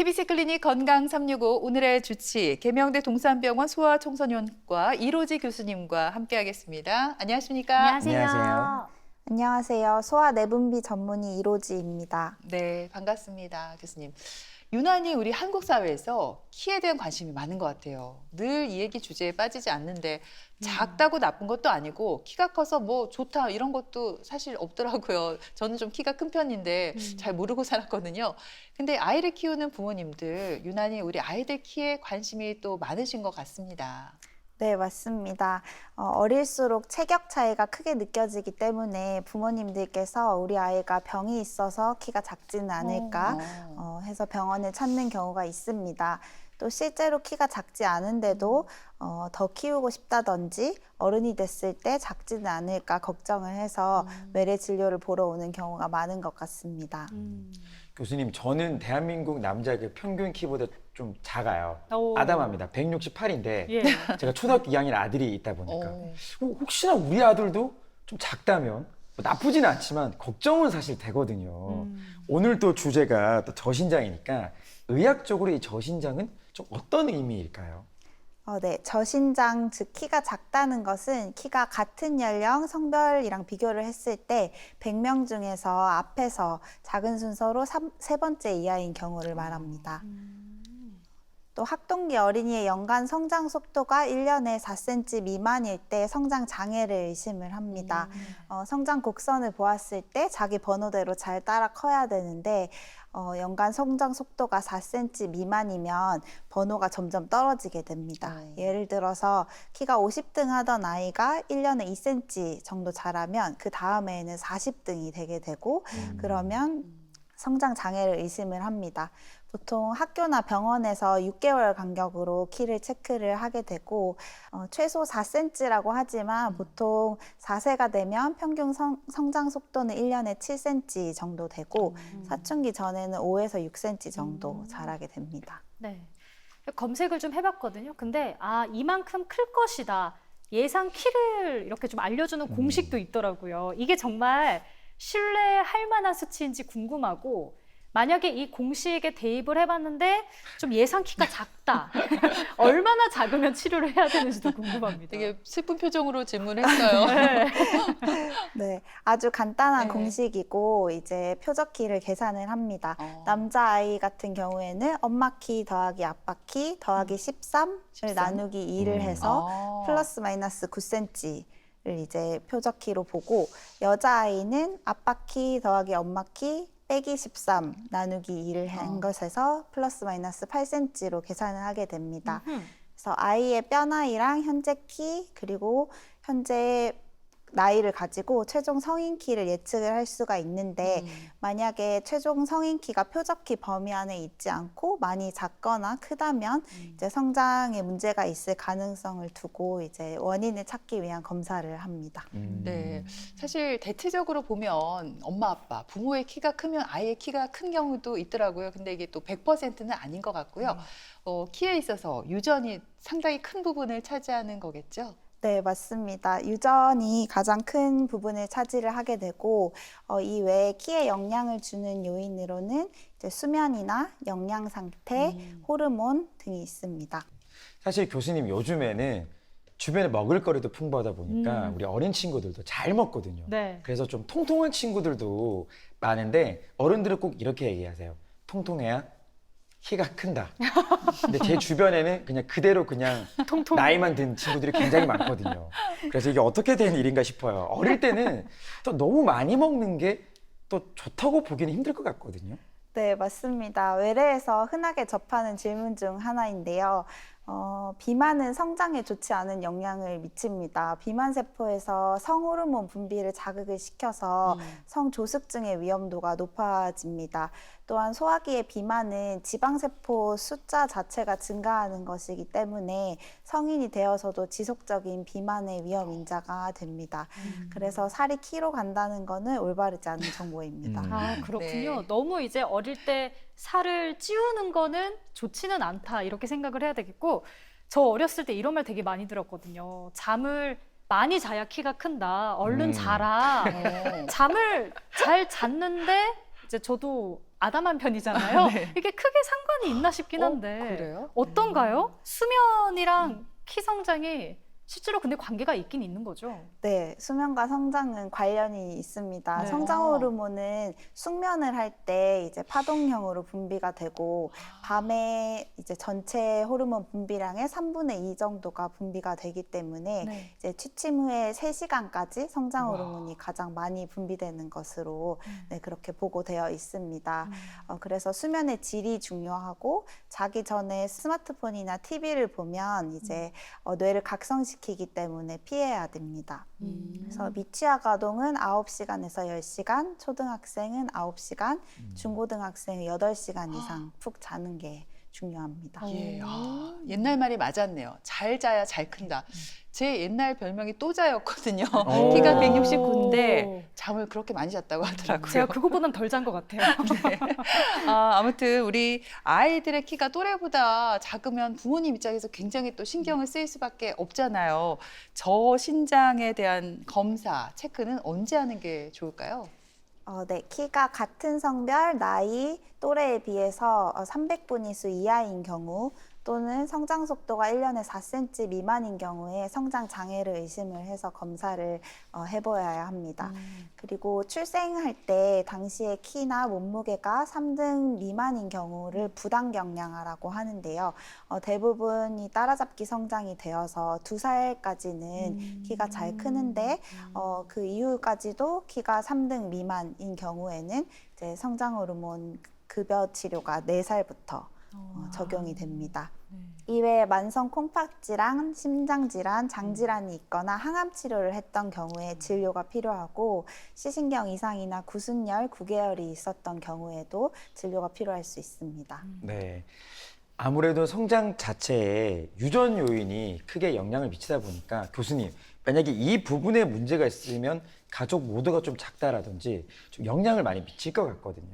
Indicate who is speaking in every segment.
Speaker 1: KBC 클리닉 건강 365 오늘의 주치 계명대 동산병원 소아청소년과 이로지 교수님과 함께하겠습니다. 안녕하십니까?
Speaker 2: 안녕하세요.
Speaker 3: 안녕하세요. 소아 내분비 전문의 이로지입니다.
Speaker 1: 네, 반갑습니다, 교수님. 유난히 우리 한국 사회에서 키에 대한 관심이 많은 것 같아요. 늘 이 얘기 주제에 빠지지 않는데 작다고 나쁜 것도 아니고 키가 커서 뭐 좋다 이런 것도 사실 없더라고요. 저는 좀 키가 큰 편인데 잘 모르고 살았거든요. 근데 아이를 키우는 부모님들 유난히 우리 아이들 키에 관심이 또 많으신 것 같습니다.
Speaker 3: 네, 맞습니다. 어릴수록 체격 차이가 크게 느껴지기 때문에 부모님들께서 우리 아이가 병이 있어서 키가 작지는 않을까 해서 병원을 찾는 경우가 있습니다. 또 실제로 키가 작지 않은데도 더 키우고 싶다든지 어른이 됐을 때 작지는 않을까 걱정을 해서 외래 진료를 보러 오는 경우가 많은 것 같습니다.
Speaker 2: 교수님, 저는 대한민국 남자의 평균 키보다 좀 작아요.
Speaker 4: 오.
Speaker 2: 아담합니다. 168인데
Speaker 4: 예.
Speaker 2: 제가 초등학교 2학년 아들이 있다 보니까 혹시나 우리 아들도 좀 작다면 뭐 나쁘지는 않지만 걱정은 사실 되거든요. 오늘 또 주제가 또 저신장이니까 의학적으로 이 저신장은 좀 어떤 의미일까요?
Speaker 3: 네, 저신장, 즉 키가 작다는 것은 키가 같은 연령, 성별이랑 비교를 했을 때 100명 중에서 앞에서 작은 순서로 세 번째 이하인 경우를 말합니다. 또 학동기 어린이의 연간 성장 속도가 1년에 4cm 미만일 때 성장 장애를 의심을 합니다. 성장 곡선을 보았을 때 자기 번호대로 잘 따라 커야 되는데 연간 성장 속도가 4cm 미만이면 번호가 점점 떨어지게 됩니다. 예를 들어서 키가 50등 하던 아이가 1년에 2cm 정도 자라면 그 다음에는 40등이 되게 되고 그러면 성장 장애를 의심을 합니다. 보통 학교나 병원에서 6개월 간격으로 키를 체크를 하게 되고 최소 4cm라고 하지만 보통 4세가 되면 평균 성장 속도는 1년에 7cm 정도 되고 사춘기 전에는 5에서 6cm 정도 자라게 됩니다.
Speaker 4: 네. 검색을 좀 해봤거든요. 근데 이만큼 클 것이다. 예상 키를 이렇게 좀 알려주는 공식도 있더라고요. 이게 정말 신뢰할 만한 수치인지 궁금하고 만약에 이 공식에 대입을 해봤는데 좀 예상 키가 작다. 얼마나 작으면 치료를 해야 되는지도 궁금합니다.
Speaker 1: 되게 슬픈 표정으로 질문했어요.
Speaker 4: 네.
Speaker 3: 네, 아주 간단한
Speaker 1: 네.
Speaker 3: 공식이고 이제 표적 키를 계산을 합니다. 남자아이 같은 경우에는 엄마 키 더하기 아빠 키 더하기 13을 나누기 2를 해서 플러스 마이너스 9cm 를 이제 표적 키로 보고 여자아이는 아빠 키 더하기 엄마 키 빼기 13 나누기 2를 한 것에서 플러스 마이너스 8cm로 계산을 하게 됩니다. 그래서 아이의 뼈 나이랑 현재 키 그리고 현재 나이를 가지고 최종 성인 키를 예측을 할 수가 있는데 만약에 최종 성인 키가 표적 키 범위 안에 있지 않고 많이 작거나 크다면 이제 성장에 문제가 있을 가능성을 두고 이제 원인을 찾기 위한 검사를 합니다.
Speaker 1: 네, 사실 대체적으로 보면 엄마, 아빠, 부모의 키가 크면 아이의 키가 큰 경우도 있더라고요. 근데 이게 또 100%는 아닌 것 같고요. 키에 있어서 유전이 상당히 큰 부분을 차지하는 거겠죠?
Speaker 3: 네, 맞습니다. 유전이 가장 큰 부분을 차지를 하게 되고 이 외에 키에 영향을 주는 요인으로는 이제 수면이나 영양 상태, 호르몬 등이 있습니다.
Speaker 2: 사실 교수님 요즘에는 주변에 먹을거리도 풍부하다 보니까 우리 어린 친구들도 잘 먹거든요.
Speaker 4: 네.
Speaker 2: 그래서 좀 통통한 친구들도 많은데 어른들은 꼭 이렇게 얘기하세요. 통통해야 키가 큰다. 근데 제 주변에는 그냥 그대로 그냥 나이만 든 친구들이 굉장히 많거든요. 그래서 이게 어떻게 된 일인가 싶어요. 어릴 때는 또 너무 많이 먹는 게 또 좋다고 보기는 힘들 것 같거든요.
Speaker 3: 네, 맞습니다. 외래에서 흔하게 접하는 질문 중 하나인데요. 비만은 성장에 좋지 않은 영향을 미칩니다. 비만 세포에서 성호르몬 분비를 자극을 시켜서 성조숙증의 위험도가 높아집니다. 또한 소화기의 비만은 지방세포 숫자 자체가 증가하는 것이기 때문에 성인이 되어서도 지속적인 비만의 위험 인자가 됩니다. 그래서 살이 키로 간다는 거는 올바르지 않은 정보입니다.
Speaker 4: 그렇군요.
Speaker 1: 네.
Speaker 4: 너무 이제 어릴 때 살을 찌우는 거는 좋지는 않다 이렇게 생각을 해야 되겠고 저 어렸을 때 이런 말 되게 많이 들었거든요. 잠을 많이 자야 키가 큰다. 얼른 자라. 잠을 잘 잤는데 이제 저도 아담한 편이잖아요.
Speaker 1: 네.
Speaker 4: 이게 크게 상관이 있나 싶긴 한데
Speaker 1: 그래요?
Speaker 4: 어떤가요? 수면이랑 키 성장이 실제로 근데 관계가 있긴 있는 거죠.
Speaker 3: 네, 수면과 성장은 관련이 있습니다.
Speaker 4: 네.
Speaker 3: 성장 호르몬은 숙면을 할 때 이제 파동형으로 분비가 되고 밤에 이제 전체 호르몬 분비량의 3분의 2 정도가 분비가 되기 때문에
Speaker 4: 네.
Speaker 3: 이제 취침 후에 3시간까지 성장
Speaker 1: 우와.
Speaker 3: 호르몬이 가장 많이 분비되는 것으로 네, 그렇게 보고되어 있습니다.
Speaker 4: 음.
Speaker 3: 그래서 수면의 질이 중요하고 자기 전에 스마트폰이나 TV를 보면 이제 뇌를 각성시키기 때문에 피해야 됩니다. 그래서 미취학 아동은 9시간에서 10시간, 초등학생은 9시간, 중고등학생은 8시간 이상 푹 자는 게 중요합니다.
Speaker 1: 예, 옛날 말이 맞았네요. 잘 자야 잘 큰다. 제 옛날 별명이 또자였거든요.
Speaker 2: 오.
Speaker 1: 키가 169인데 잠을 그렇게 많이 잤다고 하더라고요.
Speaker 4: 제가 그거보단 덜 잔 것 같아요.
Speaker 1: 네. 아무튼 우리 아이들의 키가 또래보다 작으면 부모님 입장에서 굉장히 또 신경을 쓰일 수밖에 없잖아요. 저신장에 대한 검사, 체크는 언제 하는 게 좋을까요?
Speaker 3: 네, 키가 같은 성별, 나이, 또래에 비해서 300분위수 이하인 경우 또는 성장 속도가 1년에 4cm 미만인 경우에 성장 장애를 의심을 해서 검사를 해보아야 합니다. 그리고 출생할 때 당시의 키나 몸무게가 3등 미만인 경우를 부당경량화라고 하는데요. 대부분이 따라잡기 성장이 되어서 2살까지는 키가 잘 크는데 그 이후까지도 키가 3등 미만인 경우에는 이제 성장 호르몬 급여 치료가 4살부터 적용이 됩니다. 이외에 만성 콩팥질환, 심장질환, 장질환이 있거나 항암 치료를 했던 경우에 진료가 필요하고 시신경 이상이나 구순열, 구개열이 있었던 경우에도 진료가 필요할 수 있습니다.
Speaker 2: 네. 아무래도 성장 자체에 유전 요인이 크게 영향을 미치다 보니까 교수님, 만약에 이 부분에 문제가 있으면 가족 모두가 좀 작다라든지 좀 영향을 많이 미칠 것 같거든요.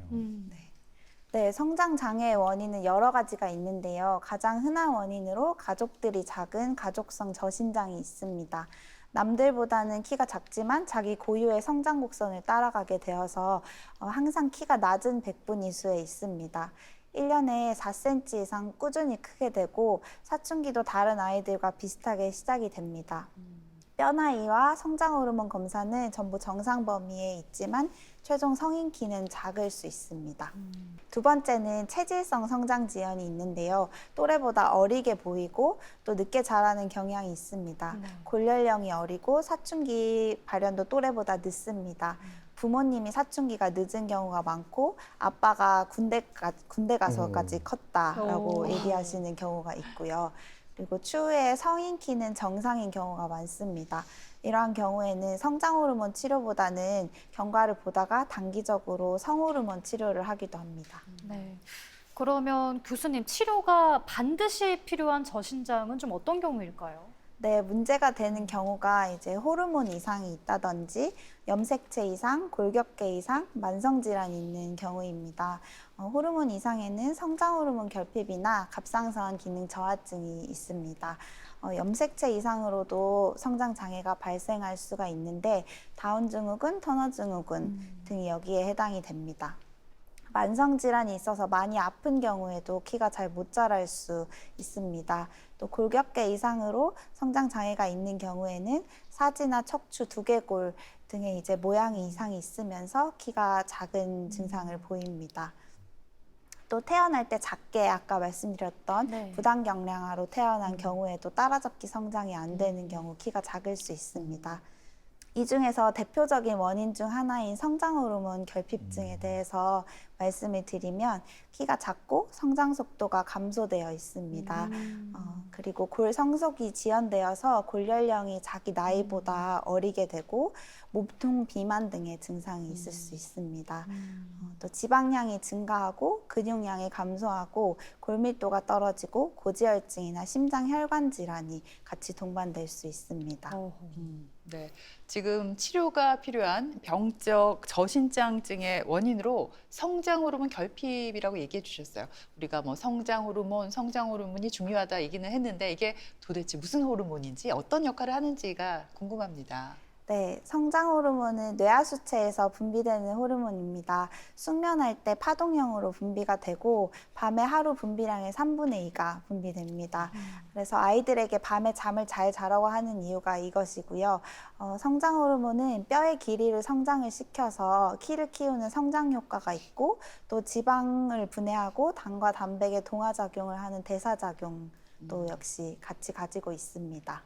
Speaker 3: 네, 성장 장애의 원인은 여러 가지가 있는데요. 가장 흔한 원인으로 가족들이 작은 가족성 저신장이 있습니다. 남들보다는 키가 작지만 자기 고유의 성장 곡선을 따라가게 되어서 항상 키가 낮은 백분위수에 있습니다. 1년에 4cm 이상 꾸준히 크게 되고 사춘기도 다른 아이들과 비슷하게 시작이 됩니다. 뼈 나이와 성장 호르몬 검사는 전부 정상 범위에 있지만 최종 성인 키는 작을 수 있습니다. 두 번째는 체질성 성장 지연이 있는데요. 또래보다 어리게 보이고 또 늦게 자라는 경향이 있습니다. 골연령이 어리고 사춘기 발현도 또래보다 늦습니다. 부모님이 사춘기가 늦은 경우가 많고 아빠가 군대 가서까지 컸다라고
Speaker 4: 오.
Speaker 3: 얘기하시는 경우가 있고요. 그리고 추후에 성인 키는 정상인 경우가 많습니다. 이러한 경우에는 성장 호르몬 치료보다는 경과를 보다가 단기적으로 성호르몬 치료를 하기도 합니다.
Speaker 4: 네. 그러면 교수님, 치료가 반드시 필요한 저신장은 좀 어떤 경우일까요?
Speaker 3: 네, 문제가 되는 경우가 이제 호르몬 이상이 있다든지 염색체 이상, 골격계 이상, 만성질환이 있는 경우입니다. 호르몬 이상에는 성장 호르몬 결핍이나 갑상선 기능 저하증이 있습니다. 염색체 이상으로도 성장 장애가 발생할 수가 있는데 다운 증후군, 터너 증후군 등이 여기에 해당이 됩니다. 만성 질환이 있어서 많이 아픈 경우에도 키가 잘 못 자랄 수 있습니다. 또 골격계 이상으로 성장 장애가 있는 경우에는 사지나 척추, 두개골 등의 이제 모양이 이상이 있으면서 키가 작은 증상을 보입니다. 또 태어날 때 작게 아까 말씀드렸던
Speaker 4: 네.
Speaker 3: 부당경량화로 태어난 경우에도 따라잡기 성장이 안 되는 경우 키가 작을 수 있습니다. 이 중에서 대표적인 원인 중 하나인 성장 호르몬 결핍증에 대해서 말씀을 드리면 키가 작고 성장 속도가 감소되어 있습니다. 그리고 골 성속이 지연되어서 골연령이 자기 나이보다 어리게 되고 몸통 비만 등의 증상이 있을 수 있습니다. 또 지방량이 증가하고 근육량이 감소하고 골밀도가 떨어지고 고지혈증이나 심장 혈관 질환이 같이 동반될 수 있습니다.
Speaker 1: 네, 지금 치료가 필요한 병적 저신장증의 원인으로 성장 호르몬 결핍이라고 얘기해 주셨어요. 우리가 뭐 성장 호르몬이 중요하다 얘기는 했는데 이게 도대체 무슨 호르몬인지 어떤 역할을 하는지가 궁금합니다.
Speaker 3: 네, 성장 호르몬은 뇌하수체에서 분비되는 호르몬입니다. 숙면할 때 파동형으로 분비가 되고 밤에 하루 분비량의 3분의 2가 분비됩니다. 그래서 아이들에게 밤에 잠을 잘 자라고 하는 이유가 이것이고요. 성장 호르몬은 뼈의 길이를 성장을 시켜서 키를 키우는 성장 효과가 있고 또 지방을 분해하고 당과 단백의 동화작용을 하는 대사작용도 역시 같이 가지고 있습니다.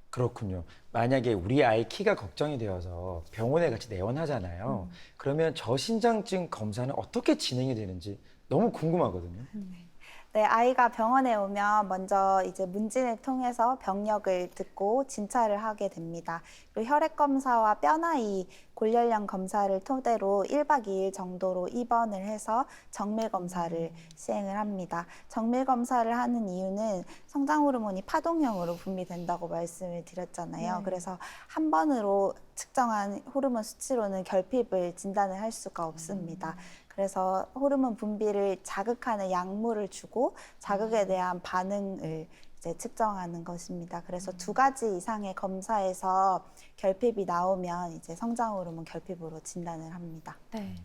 Speaker 2: 그렇군요. 만약에 우리 아이 키가 걱정이 되어서 병원에 같이 내원하잖아요. 그러면 저신장증 검사는 어떻게 진행이 되는지 너무 궁금하거든요.
Speaker 3: 네, 아이가 병원에 오면 먼저 이제 문진을 통해서 병력을 듣고 진찰을 하게 됩니다. 그리고 혈액 검사와 뼈나이 골연령 검사를 토대로 1박 2일 정도로 입원을 해서 정밀 검사를 시행을 합니다. 정밀 검사를 하는 이유는 성장 호르몬이 파동형으로 분비된다고 말씀을 드렸잖아요.
Speaker 4: 네.
Speaker 3: 그래서 한 번으로 측정한 호르몬 수치로는 결핍을 진단을 할 수가 없습니다. 그래서 호르몬 분비를 자극하는 약물을 주고 자극에 대한 반응을 이제 측정하는 것입니다. 그래서 2가지 이상의 검사에서 결핍이 나오면 이제 성장 호르몬 결핍으로 진단을 합니다.
Speaker 4: 네.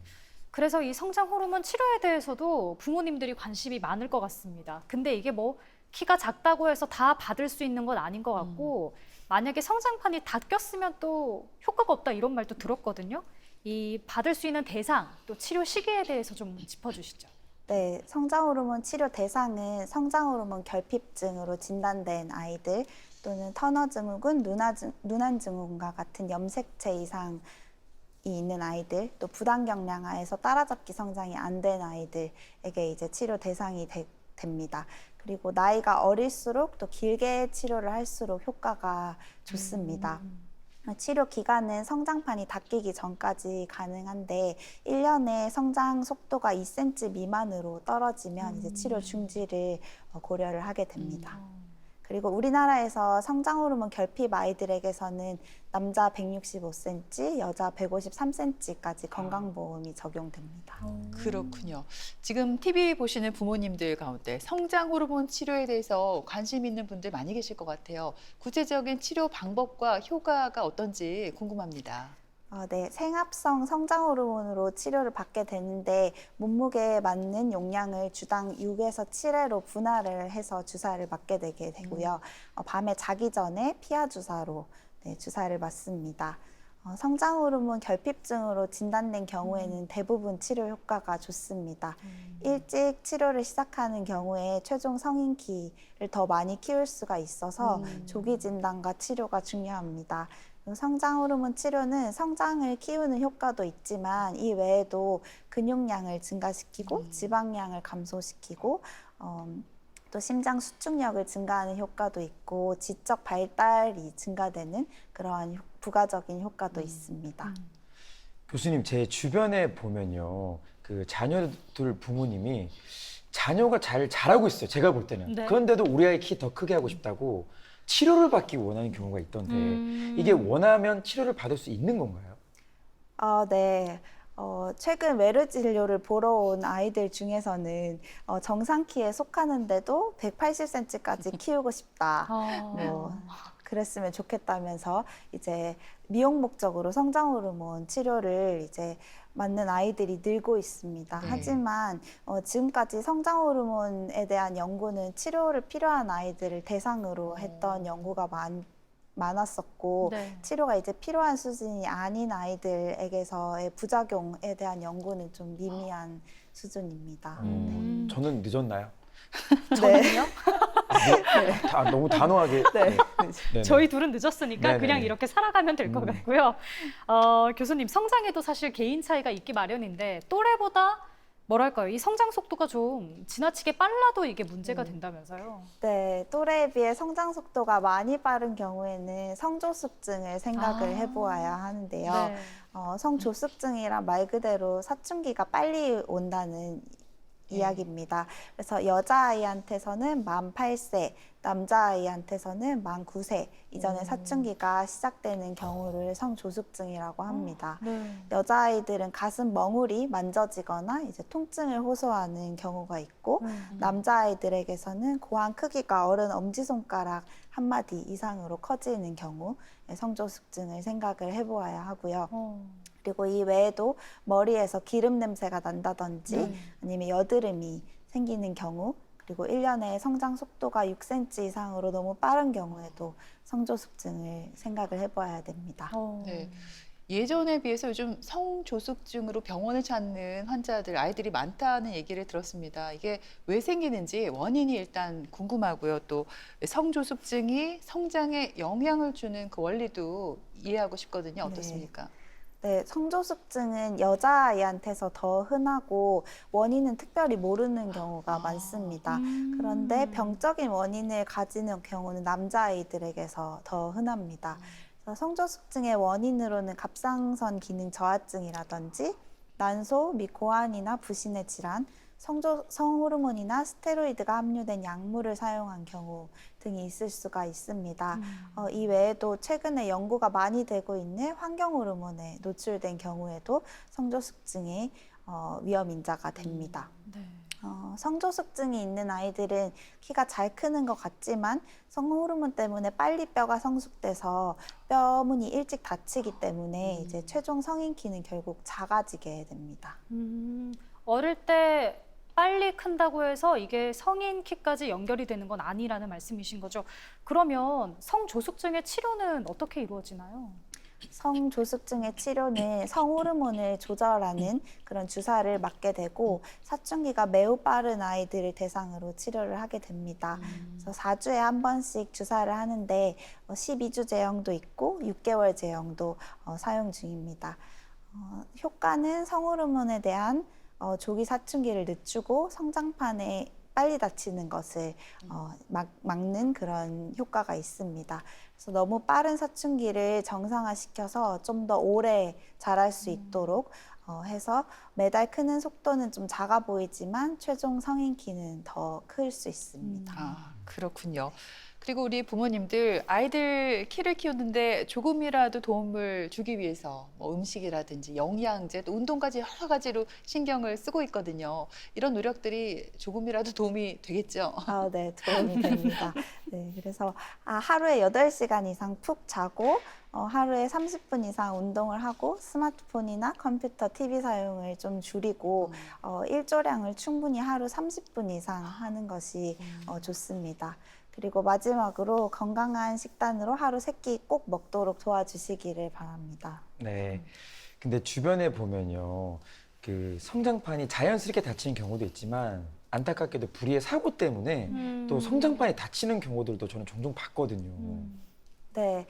Speaker 4: 그래서 이 성장 호르몬 치료에 대해서도 부모님들이 관심이 많을 것 같습니다. 근데 이게 뭐 키가 작다고 해서 다 받을 수 있는 건 아닌 것 같고 만약에 성장판이 다 꼈으면 또 효과가 없다 이런 말도 들었거든요. 이 받을 수 있는 대상 또 치료 시기에 대해서 좀 짚어주시죠.
Speaker 3: 네, 성장 호르몬 치료 대상은 성장 호르몬 결핍증으로 진단된 아이들 또는 터너 증후군, 누난 증후군과 같은 염색체 이상이 있는 아이들, 또 부당경량하에서 따라잡기 성장이 안 된 아이들에게 이제 치료 대상이 됩니다. 그리고 나이가 어릴수록 또 길게 치료를 할수록 효과가 좋습니다. 치료 기간은 성장판이 닫히기 전까지 가능한데 1년에 성장 속도가 2cm 미만으로 떨어지면 이제 치료 중지를 고려를 하게 됩니다. 그리고 우리나라에서 성장 호르몬 결핍 아이들에게서는 남자 165cm, 여자 153cm까지 건강보험이 적용됩니다.
Speaker 1: 그렇군요. 지금 TV 보시는 부모님들 가운데 성장 호르몬 치료에 대해서 관심 있는 분들 많이 계실 것 같아요. 구체적인 치료 방법과 효과가 어떤지 궁금합니다.
Speaker 3: 네, 생합성 성장 호르몬으로 치료를 받게 되는데 몸무게에 맞는 용량을 주당 6에서 7회로 분할을 해서 주사를 맞게 되게 되고요. 밤에 자기 전에 피하 주사로 주사를 맞습니다. 성장 호르몬 결핍증으로 진단된 경우에는 대부분 치료 효과가 좋습니다. 일찍 치료를 시작하는 경우에 최종 성인 키를 더 많이 키울 수가 있어서 조기 진단과 치료가 중요합니다. 성장 호르몬 치료는 성장을 키우는 효과도 있지만 이 외에도 근육량을 증가시키고 지방량을 감소시키고 또 심장 수축력을 증가하는 효과도 있고 지적 발달이 증가되는 그러한 부가적인 효과도 있습니다.
Speaker 2: 교수님, 제 주변에 보면요. 그 자녀들 부모님이 자녀가 잘 자라고 있어요. 제가 볼 때는.
Speaker 4: 네.
Speaker 2: 그런데도 우리 아이 키 더 크게 하고 싶다고 치료를 받기 원하는 경우가 있던데 이게 원하면 치료를 받을 수 있는 건가요?
Speaker 3: 네. 최근 외래 진료를 보러 온 아이들 중에서는 정상 키에 속하는데도 180cm까지 키우고 싶다. 그랬으면 좋겠다면서 이제 미용 목적으로 성장 호르몬 치료를 이제 맞는 아이들이 늘고 있습니다. 하지만 지금까지 성장 호르몬에 대한 연구는 치료를 필요한 아이들을 대상으로 했던 연구가 많았었고
Speaker 4: 네.
Speaker 3: 치료가 이제 필요한 수준이 아닌 아이들에게서의 부작용에 대한 연구는 좀 미미한 수준입니다.
Speaker 2: 저는 늦었나요?
Speaker 4: 저는요?
Speaker 2: 너무 단호하게.
Speaker 3: 네.
Speaker 2: 네네.
Speaker 4: 저희 둘은 늦었으니까
Speaker 2: 네네.
Speaker 4: 그냥 이렇게 살아가면 될 것 같고요. 교수님, 성장에도 사실 개인 차이가 있기 마련인데 또래보다 뭐랄까요? 이 성장 속도가 좀 지나치게 빨라도 이게 문제가 된다면서요?
Speaker 3: 네, 또래에 비해 성장 속도가 많이 빠른 경우에는 성조숙증을 생각을 해보아야 하는데요.
Speaker 4: 네.
Speaker 3: 성조숙증이란 말 그대로 사춘기가 빨리 온다는 이야기입니다. 그래서 여자아이한테서는 만 8세, 남자아이한테서는 만 9세 이전에 사춘기가 시작되는 경우를 성조숙증이라고 합니다.
Speaker 4: 네.
Speaker 3: 여자아이들은 가슴 멍울이 만져지거나 이제 통증을 호소하는 경우가 있고 남자아이들에게서는 고환 크기가 어른 엄지손가락 한 마디 이상으로 커지는 경우 성조숙증을 생각을 해보아야 하고요. 그리고 이 외에도 머리에서 기름 냄새가 난다든지 아니면 여드름이 생기는 경우 그리고 1년에 성장 속도가 6cm 이상으로 너무 빠른 경우에도 성조숙증을 생각을 해봐야 됩니다.
Speaker 1: 네. 예전에 비해서 요즘 성조숙증으로 병원을 찾는 환자들, 아이들이 많다는 얘기를 들었습니다. 이게 왜 생기는지 원인이 일단 궁금하고요. 또 성조숙증이 성장에 영향을 주는 그 원리도 이해하고 싶거든요. 어떻습니까?
Speaker 3: 네, 성조숙증은 여자아이한테서 더 흔하고 원인은 특별히 모르는 경우가 많습니다. 그런데 병적인 원인을 가지는 경우는 남자아이들에게서 더 흔합니다. 그래서 성조숙증의 원인으로는 갑상선 기능 저하증이라든지 난소 및 고환이나 부신의 질환, 성호르몬이나 스테로이드가 함유된 약물을 사용한 경우 등이 있을 수가 있습니다. 이 외에도 최근에 연구가 많이 되고 있는 환경호르몬에 노출된 경우에도 성조숙증의 위험 인자가 됩니다. 성조숙증이 있는 아이들은 키가 잘 크는 것 같지만 성호르몬 때문에 빨리 뼈가 성숙돼서 뼈문이 일찍 닫히기 때문에 이제 최종 성인 키는 결국 작아지게 됩니다.
Speaker 4: 어릴 때 빨리 큰다고 해서 이게 성인 키까지 연결이 되는 건 아니라는 말씀이신 거죠. 그러면 성조숙증의 치료는 어떻게 이루어지나요?
Speaker 3: 성조숙증의 치료는 성호르몬을 조절하는 그런 주사를 맞게 되고 사춘기가 매우 빠른 아이들을 대상으로 치료를 하게 됩니다. 그래서 4주에 한 번씩 주사를 하는데 12주 제형도 있고 6개월 제형도 사용 중입니다. 효과는 성호르몬에 대한 조기 사춘기를 늦추고 성장판에 빨리 닫히는 것을 막는 그런 효과가 있습니다. 그래서 너무 빠른 사춘기를 정상화시켜서 좀 더 오래 자랄 수 있도록 해서 매달 크는 속도는 좀 작아 보이지만 최종 성인 키는 더 클 수 있습니다.
Speaker 1: 아, 그렇군요. 그리고 우리 부모님들 아이들 키를 키우는데 조금이라도 도움을 주기 위해서 뭐 음식이라든지 영양제, 또 운동까지 여러 가지로 신경을 쓰고 있거든요. 이런 노력들이 조금이라도 도움이 되겠죠?
Speaker 3: 네, 도움이 됩니다. 네, 그래서 하루에 8시간 이상 푹 자고 하루에 30분 이상 운동을 하고 스마트폰이나 컴퓨터, TV 사용을 좀 줄이고 일조량을 충분히 하루 30분 이상 하는 것이 좋습니다. 그리고 마지막으로 건강한 식단으로 하루 3끼 꼭 먹도록 도와주시기를 바랍니다.
Speaker 2: 네. 근데 주변에 보면요. 그 성장판이 자연스럽게 다치는 경우도 있지만 안타깝게도 불의의 사고 때문에 또 성장판이 다치는 경우들도 저는 종종 봤거든요.
Speaker 3: 네,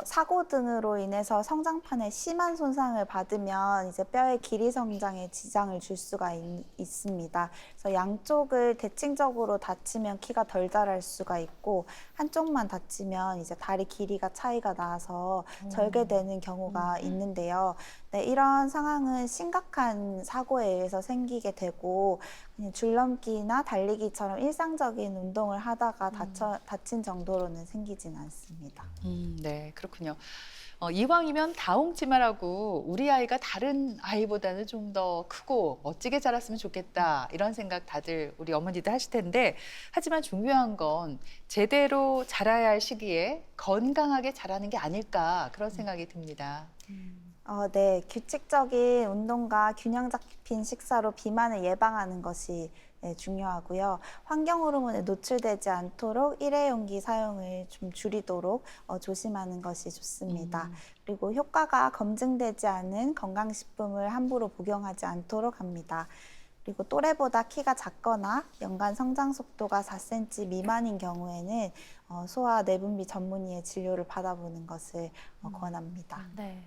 Speaker 3: 사고 등으로 인해서 성장판에 심한 손상을 받으면 이제 뼈의 길이 성장에 지장을 줄 수가 있습니다. 그래서 양쪽을 대칭적으로 다치면 키가 덜 자랄 수가 있고 한쪽만 다치면 이제 다리 길이가 차이가 나서 절개되는 경우가 있는데요. 네, 이런 상황은 심각한 사고에 의해서 생기게 되고 그냥 줄넘기나 달리기처럼 일상적인 운동을 하다가 다친 정도로는 생기진 않습니다.
Speaker 1: 네, 그렇군요. 이왕이면 다홍치마라고 우리 아이가 다른 아이보다는 좀 더 크고 멋지게 자랐으면 좋겠다 이런 생각 다들 우리 어머니들 하실 텐데 하지만 중요한 건 제대로 자라야 할 시기에 건강하게 자라는 게 아닐까 그런 생각이 듭니다.
Speaker 3: 네, 규칙적인 운동과 균형 잡힌 식사로 비만을 예방하는 것이 중요하고요. 환경 호르몬에 노출되지 않도록 일회용기 사용을 좀 줄이도록 조심하는 것이 좋습니다. 그리고 효과가 검증되지 않은 건강식품을 함부로 복용하지 않도록 합니다. 그리고 또래보다 키가 작거나 연간 성장 속도가 4cm 미만인 경우에는 소아 내분비 전문의의 진료를 받아보는 것을 권합니다.
Speaker 4: 네.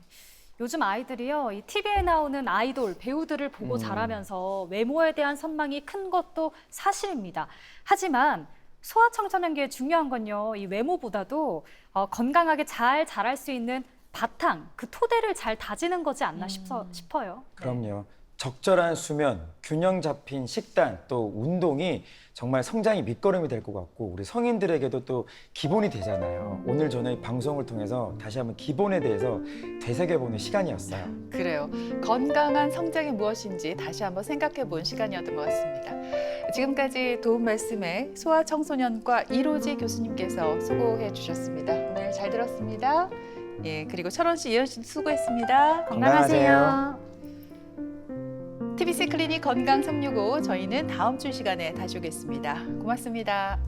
Speaker 4: 요즘 아이들이요, 이 TV에 나오는 아이돌, 배우들을 보고 자라면서 외모에 대한 선망이 큰 것도 사실입니다. 하지만 소아청소년기에 중요한 건요, 이 외모보다도 건강하게 잘 자랄 수 있는 바탕, 그 토대를 잘 다지는 거지 않나 싶어요.
Speaker 2: 그럼요. 적절한 수면, 균형 잡힌 식단, 또 운동이 정말 성장의 밑거름이 될 것 같고 우리 성인들에게도 또 기본이 되잖아요. 오늘 저는 이 방송을 통해서 다시 한번 기본에 대해서 되새겨보는 시간이었어요.
Speaker 1: 그래요. 건강한 성장이 무엇인지 다시 한번 생각해 본 시간이었던 것 같습니다. 지금까지 도움 말씀에 소아청소년과 이로지 교수님께서 수고해 주셨습니다. 오늘 잘 들었습니다. 예, 그리고 철원 씨, 예은 씨 수고했습니다.
Speaker 4: 건강하세요.
Speaker 1: TBC 클리닉 건강 365 저희는 다음 주 시간에 다시 오겠습니다. 고맙습니다.